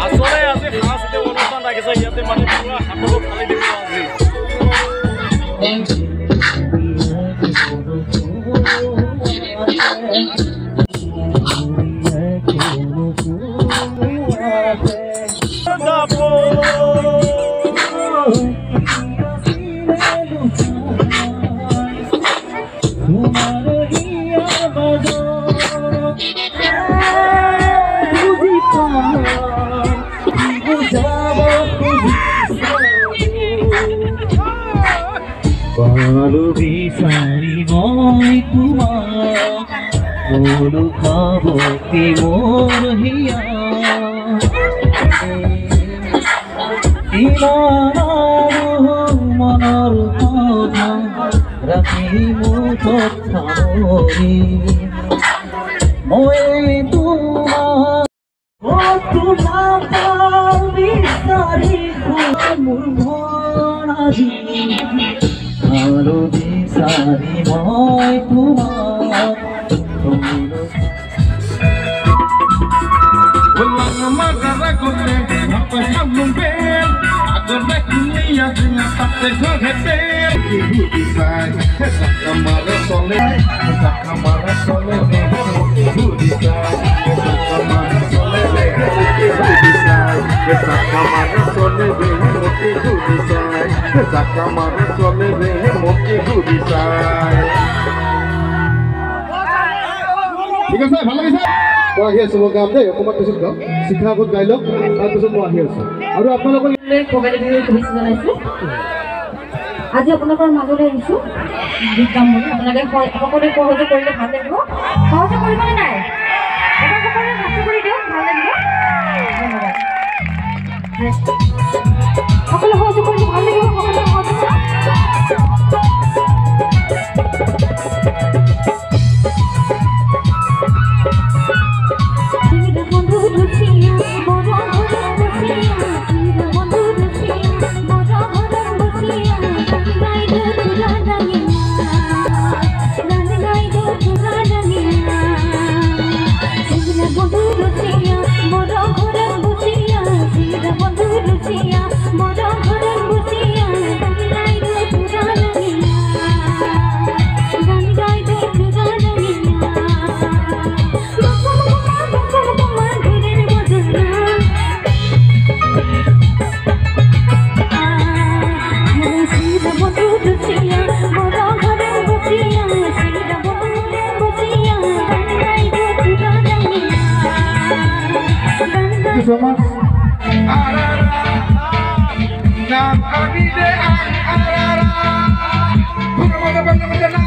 আসলে আজি সাংস্কৃতিক অনুষ্ঠান ৰাখিছে ইয়াতে মানে পুৰা হাতত খালি দিব আজি পালো বিচাৰি মই তোমাক মোৰো খাবতি মোৰ হিয়া ইমান মনৰ কথা ৰাখি মুঠত সামৰি মই তোমাক বিচাৰি মোৰ মন আজি আলো বিচাৰি মই তোমাক Magara kote, apa sabun bel, agar nakunya dengan tapte gohete. Ibu disai, kesak kamar sole, ibu disai, kesak kamar sole, ibu disai, kesak kamar sole, ibu disai, kesak kamar sole, ibu disai. ঠিক আছে ভাল লাগিছে মই আহি আছো মই গাম দেই অকণমান পিছত গাম শিক্ষা আগত গাই লওক তাৰপিছত মই আহি আছো আৰু আপোনালোকৰ ভোগালী বিহুৰ শুভেচ্ছা জনাইছোঁ আজি আপোনালোকৰ মাজলৈ আহিছোঁ গীত গাম বুলি আপোনালোকে সকলোৱে সহযোগ কৰিলে ভাল লাগিব সহযোগ কৰিবনে নাই এবাৰ সকলোৱে হাত কৰি দিয়ক ভাল লাগিব ধন্যবাদ সকলোৱে সহযোগ কৰিলে ভাল লাগিব সকলোৱে সহযোগ Somos arara nam abide arara pura pada bangga menjana